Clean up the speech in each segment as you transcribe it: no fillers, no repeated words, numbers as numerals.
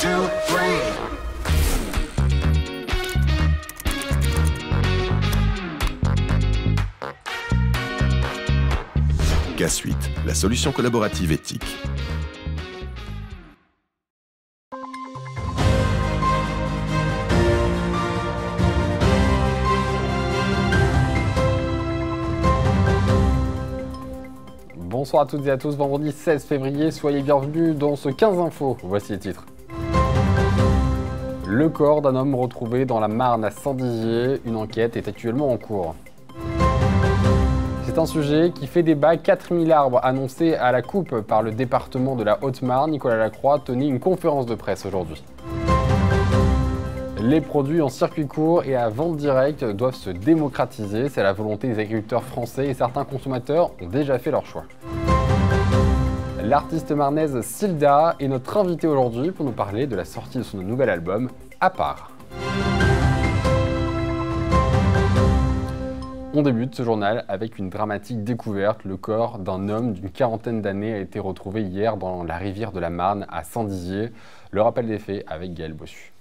2, 3. K-Suite, la solution collaborative éthique. Bonsoir à toutes et à tous, vendredi 16 février, soyez bienvenus dans ce 15 infos. Voici les titres. Le corps d'un homme retrouvé dans la Marne à Saint-Dizier, une enquête est actuellement en cours. C'est un sujet qui fait débat. 4000 arbres annoncés à la coupe par le département de la Haute-Marne. Nicolas Lacroix tenait une conférence de presse aujourd'hui. Les produits en circuit court et à vente directe doivent se démocratiser. C'est la volonté des agriculteurs français et certains consommateurs ont déjà fait leur choix. L'artiste marnaise Silda est notre invitée aujourd'hui pour nous parler de la sortie de son nouvel album, À part. On débute ce journal avec une dramatique découverte. Le corps d'un homme d'une quarantaine d'années a été retrouvé hier dans la rivière de la Marne à Saint-Dizier. Le rappel des faits avec Gaël Bossu.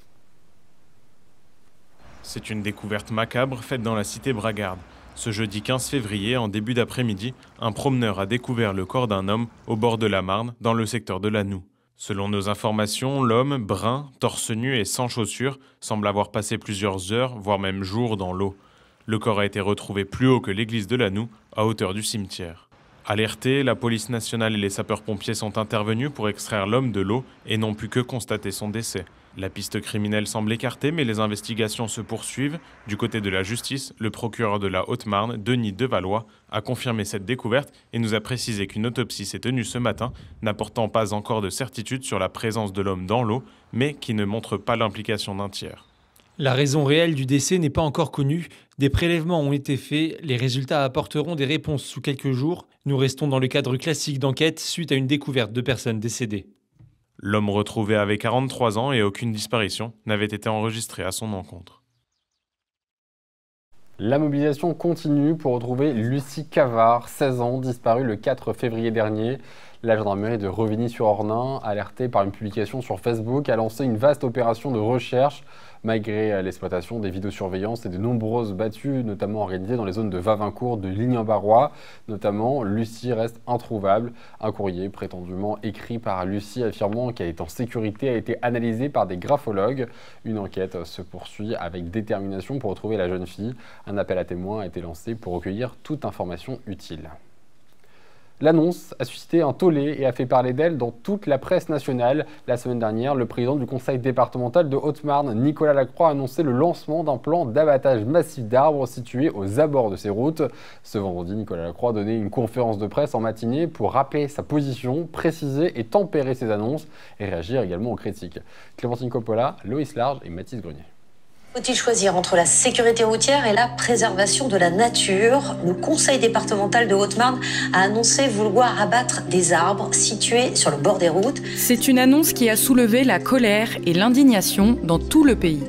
C'est une découverte macabre faite dans la cité Bragarde. Ce jeudi 15 février, en début d'après-midi, un promeneur a découvert le corps d'un homme au bord de la Marne, dans le secteur de Lannou. Selon nos informations, l'homme, brun, torse nu et sans chaussures, semble avoir passé plusieurs heures, voire même jours dans l'eau. Le corps a été retrouvé plus haut que l'église de Lannou, à hauteur du cimetière. Alertés, la police nationale et les sapeurs-pompiers sont intervenus pour extraire l'homme de l'eau et n'ont pu que constater son décès. La piste criminelle semble écartée, mais les investigations se poursuivent. Du côté de la justice, le procureur de la Haute-Marne, Denis Devallois, a confirmé cette découverte et nous a précisé qu'une autopsie s'est tenue ce matin, n'apportant pas encore de certitude sur la présence de l'homme dans l'eau, mais qui ne montre pas l'implication d'un tiers. La raison réelle du décès n'est pas encore connue. Des prélèvements ont été faits. Les résultats apporteront des réponses sous quelques jours. Nous restons dans le cadre classique d'enquête suite à une découverte de personnes décédées. L'homme retrouvé avait 43 ans et aucune disparition n'avait été enregistrée à son encontre. La mobilisation continue pour retrouver Lucie Cavard, 16 ans, disparue le 4 février dernier. La gendarmerie de Revigny-sur-Ornain, alertée par une publication sur Facebook, a lancé une vaste opération de recherche. Malgré l'exploitation des vidéosurveillances et de nombreuses battues, notamment réalisées dans les zones de Vavincourt, de Lignes-en-Barrois, notamment, Lucie reste introuvable. Un courrier prétendument écrit par Lucie affirmant qu'elle est en sécurité a été analysé par des graphologues. Une enquête se poursuit avec détermination pour retrouver la jeune fille. Un appel à témoins a été lancé pour recueillir toute information utile. L'annonce a suscité un tollé et a fait parler d'elle dans toute la presse nationale. La semaine dernière, le président du conseil départemental de Haute-Marne, Nicolas Lacroix, a annoncé le lancement d'un plan d'abattage massif d'arbres situés aux abords de ces routes. Ce vendredi, Nicolas Lacroix a donné une conférence de presse en matinée pour rappeler sa position, préciser et tempérer ses annonces et réagir également aux critiques. Clémentine Coppola, Loïs Large et Mathis Grenier. Faut-il choisir entre la sécurité routière et la préservation de la nature? Le conseil départemental de Haute-Marne a annoncé vouloir abattre des arbres situés sur le bord des routes. C'est une annonce qui a soulevé la colère et l'indignation dans tout le pays.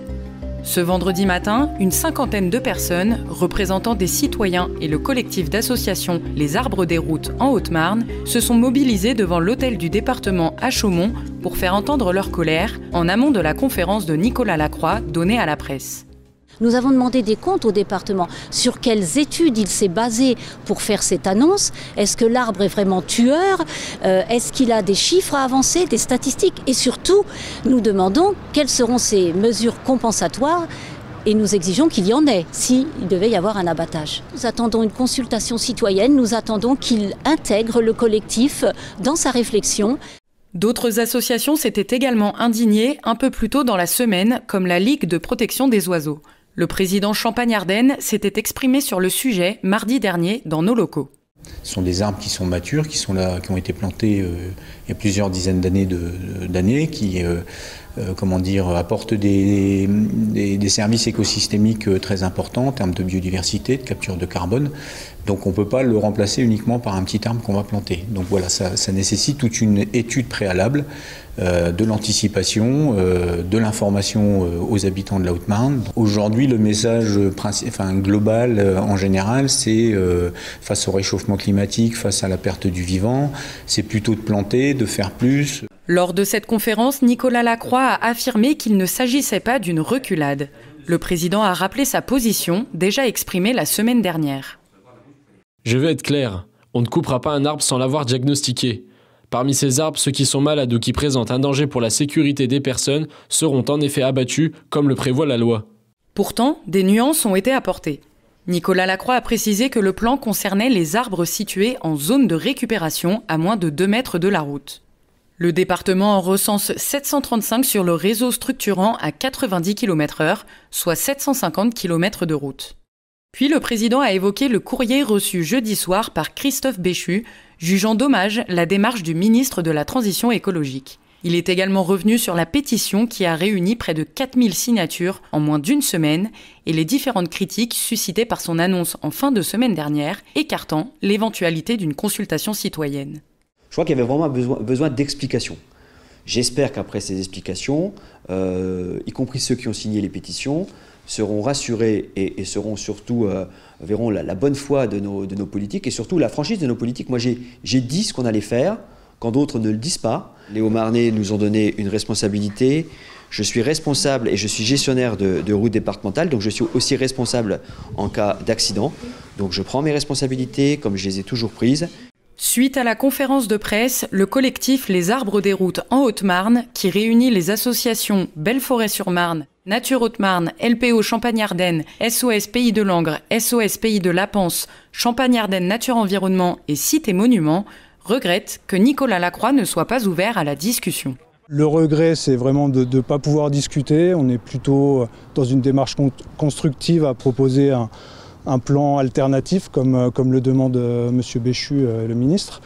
Ce vendredi matin, une cinquantaine de personnes, représentant des citoyens et le collectif d'associations Les Arbres des Routes en Haute-Marne, se sont mobilisées devant l'hôtel du département à Chaumont pour faire entendre leur colère en amont de la conférence de Nicolas Lacroix donnée à la presse. Nous avons demandé des comptes au département. Sur quelles études il s'est basé pour faire cette annonce? Est-ce que l'arbre est vraiment tueur? Est-ce qu'il a des chiffres à avancer, des statistiques? Et surtout, nous demandons quelles seront ces mesures compensatoires et nous exigeons qu'il y en ait, s'il devait y avoir un abattage. Nous attendons une consultation citoyenne, nous attendons qu'il intègre le collectif dans sa réflexion. D'autres associations s'étaient également indignées un peu plus tôt dans la semaine, comme la Ligue de protection des oiseaux. Le président Champagne-Ardenne s'était exprimé sur le sujet mardi dernier dans nos locaux. Ce sont des arbres qui sont matures, qui sont là, qui ont été plantés il y a plusieurs dizaines d'années, qui apportent des services écosystémiques très importants en termes de biodiversité, de capture de carbone. Donc on ne peut pas le remplacer uniquement par un petit arbre qu'on va planter. Donc voilà, ça nécessite toute une étude préalable de l'anticipation, de l'information aux habitants de la Haute-Marne. Aujourd'hui, le message global en général, c'est face au réchauffement climatique, face à la perte du vivant, c'est plutôt de planter, de faire plus. Lors de cette conférence, Nicolas Lacroix a affirmé qu'il ne s'agissait pas d'une reculade. Le président a rappelé sa position, déjà exprimée la semaine dernière. Je veux être clair, on ne coupera pas un arbre sans l'avoir diagnostiqué. Parmi ces arbres, ceux qui sont malades ou qui présentent un danger pour la sécurité des personnes seront en effet abattus, comme le prévoit la loi. Pourtant, des nuances ont été apportées. Nicolas Lacroix a précisé que le plan concernait les arbres situés en zone de récupération à moins de 2 mètres de la route. Le département en recense 735 sur le réseau structurant à 90 km/h, soit 750 km de route. Puis le président a évoqué le courrier reçu jeudi soir par Christophe Béchu, jugeant dommage la démarche du ministre de la Transition écologique. Il est également revenu sur la pétition qui a réuni près de 4000 signatures en moins d'une semaine et les différentes critiques suscitées par son annonce en fin de semaine dernière, écartant l'éventualité d'une consultation citoyenne. Je crois qu'il y avait vraiment besoin d'explications. J'espère qu'après ces explications, y compris ceux qui ont signé les pétitions, seront rassurés et seront surtout, verront la bonne foi de nos politiques et surtout la franchise de nos politiques. Moi, j'ai dit ce qu'on allait faire quand d'autres ne le disent pas. Les Haut-Marnais nous ont donné une responsabilité. Je suis responsable et je suis gestionnaire de routes départementales, donc je suis aussi responsable en cas d'accident. Donc je prends mes responsabilités comme je les ai toujours prises. Suite à la conférence de presse, le collectif Les Arbres des Routes en Haute-Marne, qui réunit les associations Belle-Forêt-sur-Marne, Nature Haute-Marne, LPO Champagne-Ardenne, SOS Pays de Langres, SOS Pays de Lapence, Champagne-Ardenne Nature Environnement et Sites et Monuments, regrette que Nicolas Lacroix ne soit pas ouvert à la discussion. Le regret, c'est vraiment de ne pas pouvoir discuter. On est plutôt dans une démarche constructive à proposer un plan alternatif, comme le demande M. Béchu, le ministre.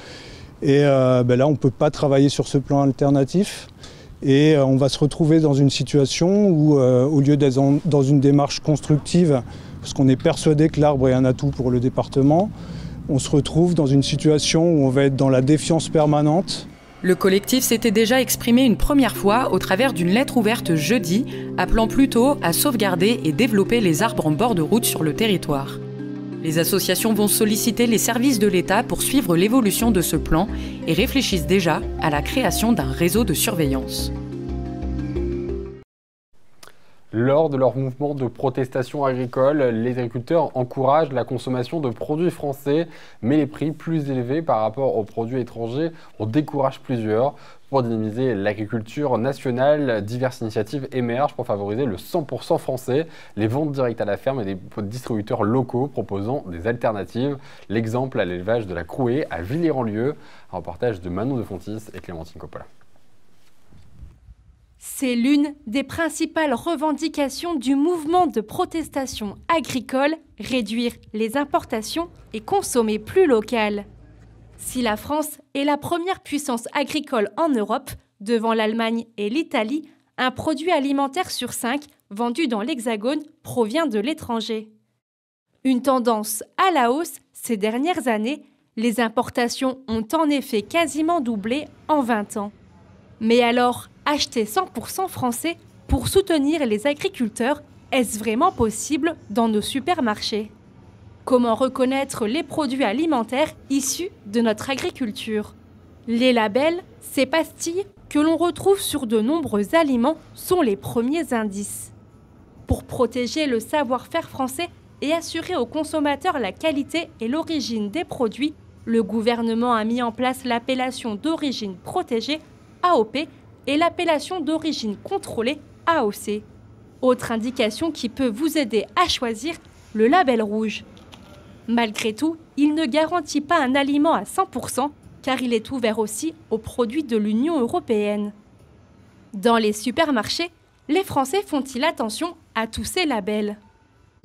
Et là, on ne peut pas travailler sur ce plan alternatif. Et on va se retrouver dans une situation où, au lieu d'être dans une démarche constructive, parce qu'on est persuadé que l'arbre est un atout pour le département, on se retrouve dans une situation où on va être dans la défiance permanente. Le collectif s'était déjà exprimé une première fois au travers d'une lettre ouverte jeudi, appelant plutôt à sauvegarder et développer les arbres en bord de route sur le territoire. Les associations vont solliciter les services de l'État pour suivre l'évolution de ce plan et réfléchissent déjà à la création d'un réseau de surveillance. Lors de leur mouvement de protestation agricole, les agriculteurs encouragent la consommation de produits français, mais les prix plus élevés par rapport aux produits étrangers en découragent plusieurs. Pour dynamiser l'agriculture nationale, diverses initiatives émergent pour favoriser le 100% français, les ventes directes à la ferme et des distributeurs locaux proposant des alternatives. L'exemple à l'élevage de la Crouée à Villiers-en-Lieu, un reportage de Manon de Fontis et Clémentine Coppola. C'est l'une des principales revendications du mouvement de protestation agricole, réduire les importations et consommer plus local. Si la France est la première puissance agricole en Europe, devant l'Allemagne et l'Italie, un produit alimentaire sur 5 vendu dans l'Hexagone provient de l'étranger. Une tendance à la hausse ces dernières années, les importations ont en effet quasiment doublé en 20 ans. Mais alors, acheter 100% français pour soutenir les agriculteurs, est-ce vraiment possible dans nos supermarchés ? Comment reconnaître les produits alimentaires issus de notre agriculture ? Les labels, ces pastilles que l'on retrouve sur de nombreux aliments, sont les premiers indices. Pour protéger le savoir-faire français et assurer aux consommateurs la qualité et l'origine des produits, le gouvernement a mis en place l'appellation d'origine protégée, AOP, et l'appellation d'origine contrôlée, AOC. Autre indication qui peut vous aider à choisir, le label rouge. Malgré tout, il ne garantit pas un aliment à 100%, car il est ouvert aussi aux produits de l'Union européenne. Dans les supermarchés, les Français font-ils attention à tous ces labels ?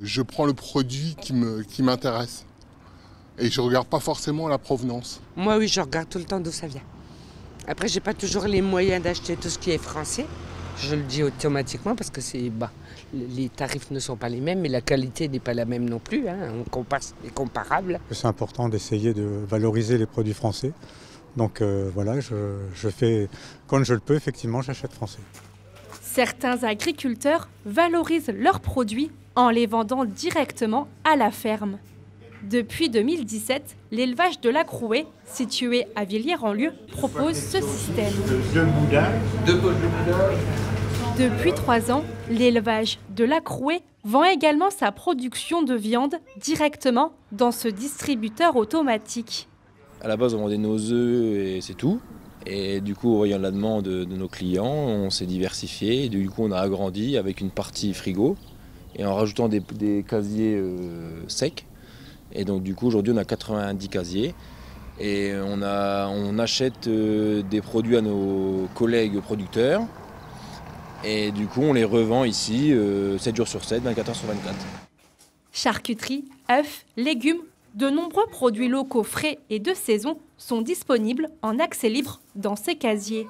Je prends le produit qui m'intéresse et je ne regarde pas forcément la provenance. Moi oui, je regarde tout le temps d'où ça vient. Après, j'ai pas toujours les moyens d'acheter tout ce qui est français. Je le dis automatiquement parce que les tarifs ne sont pas les mêmes, mais la qualité n'est pas la même non plus. On compare, c'est comparable. C'est important d'essayer de valoriser les produits français. Donc voilà, je fais, quand je le peux, effectivement, j'achète français. Certains agriculteurs valorisent leurs produits en les vendant directement à la ferme. Depuis 2017, l'élevage de la Crouée, situé à Villiers-en-Lieu, propose ce système. Depuis 3 ans, l'élevage de la Crouée vend également sa production de viande directement dans ce distributeur automatique. À la base, on vendait nos œufs et c'est tout. Et du coup, en voyant la demande de nos clients, on s'est diversifié. Et du coup, on a agrandi avec une partie frigo et en rajoutant des casiers secs. Et donc, du coup, aujourd'hui, on a 90 casiers. Et on achète des produits à nos collègues producteurs. Et du coup, on les revend ici 7 jours sur 7, 24 heures sur 24. Charcuterie, œufs, légumes, de nombreux produits locaux frais et de saison sont disponibles en accès libre dans ces casiers.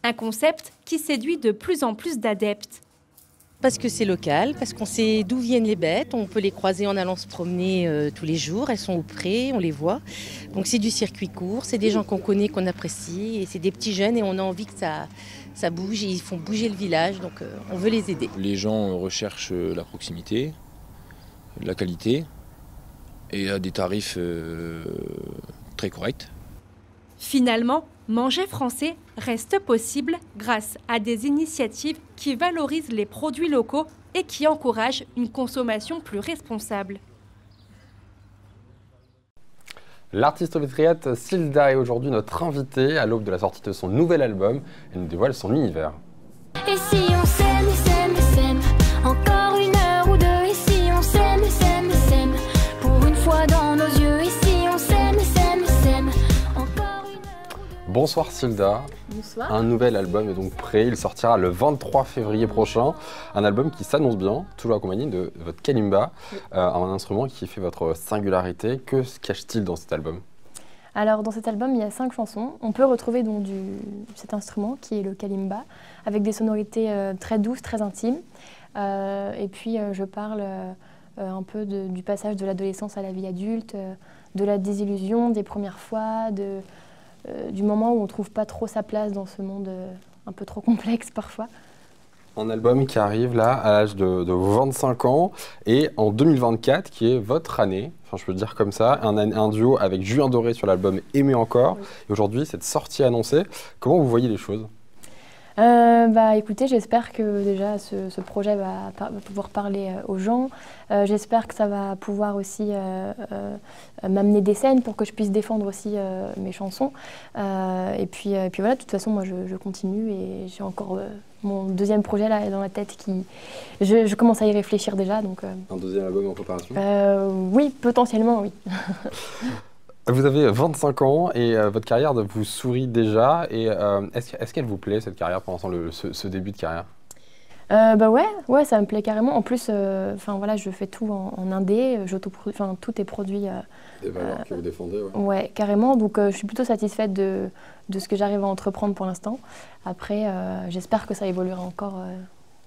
Un concept qui séduit de plus en plus d'adeptes. Parce que c'est local, parce qu'on sait d'où viennent les bêtes, on peut les croiser en allant se promener tous les jours, elles sont au pré, on les voit. Donc c'est du circuit court, c'est des gens qu'on connaît, qu'on apprécie, et c'est des petits jeunes et on a envie que ça bouge, et ils font bouger le village, donc on veut les aider. Les gens recherchent la proximité, la qualité et à des tarifs très corrects. Finalement, manger français reste possible grâce à des initiatives qui valorisent les produits locaux et qui encouragent une consommation plus responsable. L'artiste autrichienne Silda est aujourd'hui notre invitée à l'aube de la sortie de son nouvel album. Elle nous dévoile son univers. Et si on s'aime, encore une heure ou deux. Et si on s'aime, pour une fois dans nos yeux. Et si on s'aime, encore une heure. Bonsoir Silda. Bonsoir. Un nouvel album est donc prêt. Il sortira le 23 février prochain. Un album qui s'annonce bien, toujours accompagné de votre kalimba, un instrument qui fait votre singularité. Que se cache-t-il dans cet album ? Alors dans cet album, il y a 5 chansons. On peut retrouver donc cet instrument qui est le kalimba, avec des sonorités très douces, très intimes. Et puis je parle un peu du passage de l'adolescence à la vie adulte, de la désillusion, des premières fois, du moment où on ne trouve pas trop sa place dans ce monde un peu trop complexe parfois. Un album qui arrive là à l'âge de 25 ans et en 2024 qui est votre année, enfin je peux le dire comme ça, un duo avec Julien Doré sur l'album Aimer encore. Oui. Et aujourd'hui cette sortie annoncée, comment vous voyez les choses ? Écoutez, j'espère que déjà ce projet va pouvoir parler aux gens. J'espère que ça va pouvoir aussi m'amener des scènes pour que je puisse défendre aussi mes chansons. Et puis voilà, de toute façon, moi je continue et j'ai encore mon deuxième projet là dans la tête qui... Je commence à y réfléchir déjà. Donc, un deuxième album en préparation ? Oui, potentiellement, oui. Vous avez 25 ans et votre carrière vous sourit déjà. Et est-ce qu'elle vous plaît, cette carrière, pendant ce début de carrière ? Ouais, ça me plaît carrément. En plus, voilà, je fais tout en indé, tout est produit. Des valeurs que vous défendez, ouais. Ouais, carrément. Donc, je suis plutôt satisfaite de ce que j'arrive à entreprendre pour l'instant. Après, j'espère que ça évoluera encore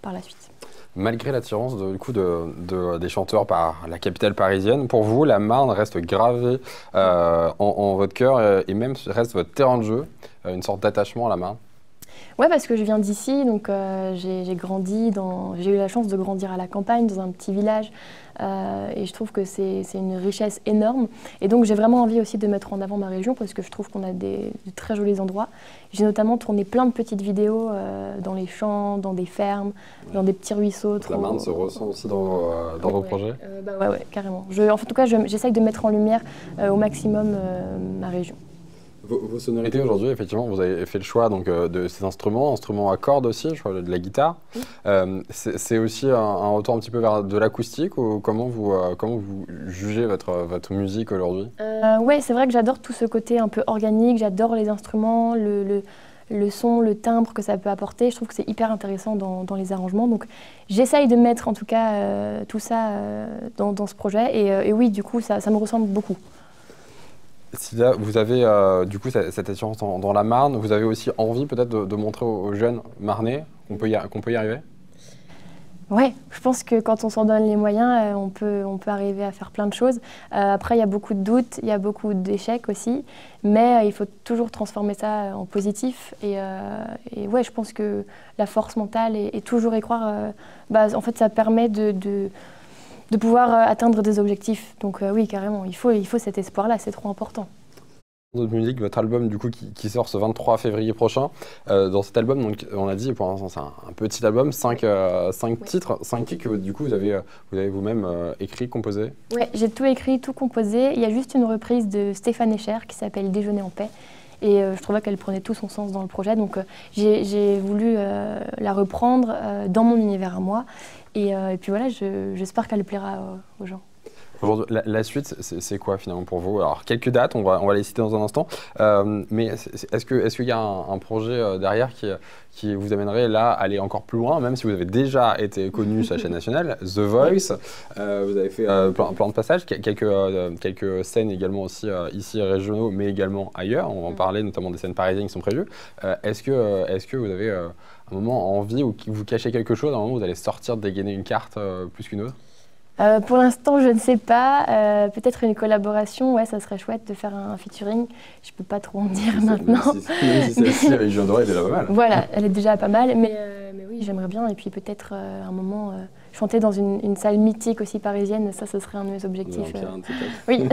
par la suite. Malgré l'attirance des chanteurs par la capitale parisienne, pour vous, la Marne reste gravée en votre cœur et même reste votre terrain de jeu, une sorte d'attachement à la Marne. Ouais, parce que je viens d'ici, donc j'ai eu la chance de grandir à la campagne, dans un petit village, et je trouve que c'est une richesse énorme. Et donc j'ai vraiment envie aussi de mettre en avant ma région, parce que je trouve qu'on a de très jolis endroits. J'ai notamment tourné plein de petites vidéos dans les champs, dans des fermes, dans des petits ruisseaux. La Marne se ressent aussi dans vos projets ? Ouais, carrément. En tout cas, j'essaye de mettre en lumière au maximum ma région. Vos sonorités aujourd'hui, effectivement, vous avez fait le choix donc, de ces instruments à cordes aussi, je crois, de la guitare. Oui. C'est aussi un retour un petit peu vers de l'acoustique ou comment vous jugez votre musique aujourd'hui ? Oui, c'est vrai que j'adore tout ce côté un peu organique, j'adore les instruments, le son, le timbre que ça peut apporter. Je trouve que c'est hyper intéressant dans les arrangements. Donc j'essaye de mettre en tout cas tout ça dans ce projet et oui, du coup, ça me ressemble beaucoup. Silda, vous avez du coup cette attirance dans la Marne. Vous avez aussi envie peut-être de montrer aux jeunes Marnais qu'on peut y arriver ? Ouais, je pense que quand on s'en donne les moyens, on peut arriver à faire plein de choses. Après, il y a beaucoup de doutes, il y a beaucoup d'échecs aussi, mais il faut toujours transformer ça en positif. Et ouais, je pense que la force mentale et toujours y croire, en fait, ça permet de pouvoir atteindre des objectifs. Donc oui, carrément, il faut cet espoir-là, c'est trop important. Notre musique, votre album du coup qui sort ce 23 février prochain. Dans cet album, donc, on a dit pour l'instant c'est un petit album, 5 titres, 5 titres que du coup vous avez vous-même écrit, composé. Ouais, j'ai tout écrit, tout composé. Il y a juste une reprise de Stéphane Escher qui s'appelle Déjeuner en paix. Et je trouvais qu'elle prenait tout son sens dans le projet. Donc j'ai voulu la reprendre dans mon univers à moi. Et puis voilà, j'espère qu'elle plaira aux gens. La suite, c'est quoi finalement pour vous? Alors quelques dates, on va les citer dans un instant, mais est-ce qu'il y a un projet derrière qui vous amènerait là à aller encore plus loin, même si vous avez déjà été connu sur la chaîne nationale, The Voice, vous avez fait plein de passages, quelques scènes également aussi ici régionaux, mais également ailleurs, on va en parler notamment des scènes parisiennes qui sont prévues. Est-ce que vous avez un moment envie ou vous cachez quelque chose, à un moment où vous allez sortir, dégainer une carte plus qu'une autre? Pour l'instant, je ne sais pas. Peut-être une collaboration, ouais, ça serait chouette de faire un featuring. Je peux pas trop en dire maintenant. Même si celle-ci avec Julien Doré, elle est déjà pas mal. Voilà, elle est déjà pas mal, mais oui, j'aimerais bien. Et puis peut-être un moment chanter dans une salle mythique aussi parisienne, ça, ce serait un de mes objectifs. Oui.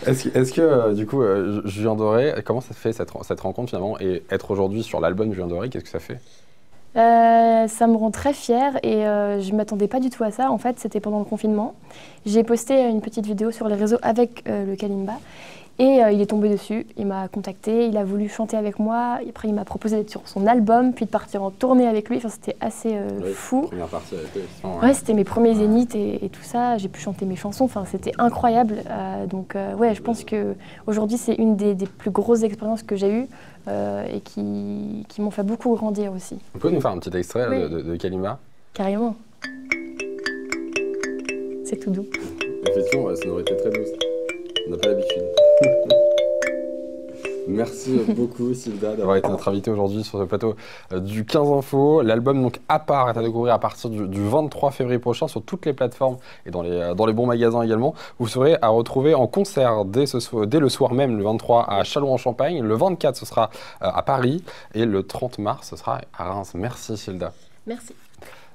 Est-ce que du coup, Julien Doré, comment ça se fait cette rencontre finalement, et être aujourd'hui sur l'album Julien Doré, qu'est-ce que ça fait? Ça me rend très fière et je ne m'attendais pas du tout à ça. En fait, c'était pendant le confinement. J'ai posté une petite vidéo sur les réseaux avec le Kalimba et il est tombé dessus. Il m'a contacté, il a voulu chanter avec moi. Après, il m'a proposé d'être sur son album, puis de partir en tournée avec lui. Enfin, c'était assez fou. Première partie avec lui. Ouais, c'était mes premiers zéniths et tout ça. J'ai pu chanter mes chansons. Enfin, c'était incroyable. Donc, ouais, je pense qu'aujourd'hui, c'est une des plus grosses expériences que j'ai eues. Et qui m'ont fait beaucoup grandir aussi. Vous pouvez nous faire un petit extrait de Kalimba? Carrément. C'est tout doux. Effectivement, la sonorité très douce. On n'a pas l'habitude. Merci beaucoup Silda d'avoir été notre invitée aujourd'hui sur ce plateau du 15 Info. L'album donc à part est à découvrir à partir du 23 février prochain sur toutes les plateformes et dans les bons magasins également. Vous serez à retrouver en concert dès le soir même, le 23 à Châlons-en-Champagne, le 24 ce sera à Paris et le 30 mars ce sera à Reims. Merci Silda. Merci.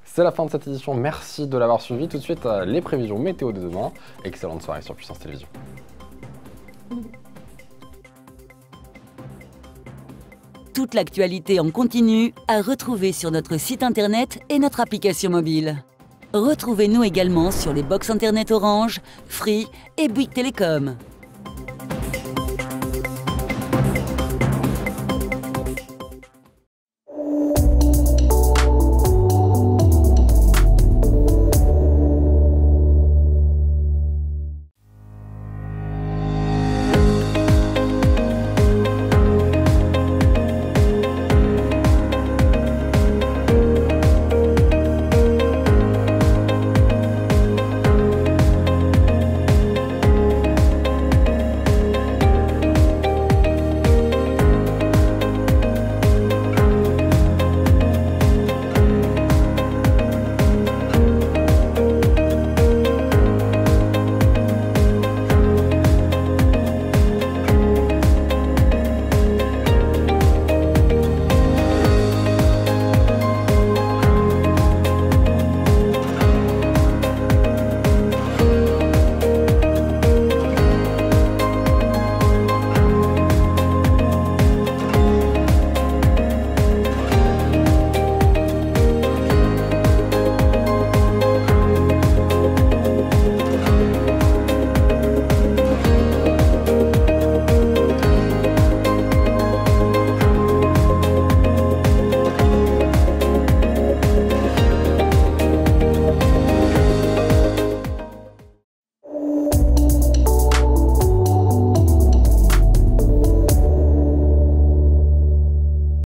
C'est la fin de cette édition, merci de l'avoir suivi. Tout de suite les prévisions météo de demain. Excellente soirée sur Puissance Télévisions. Toute l'actualité en continu à retrouver sur notre site internet et notre application mobile. Retrouvez-nous également sur les box internet Orange, Free et Bouygues Télécom.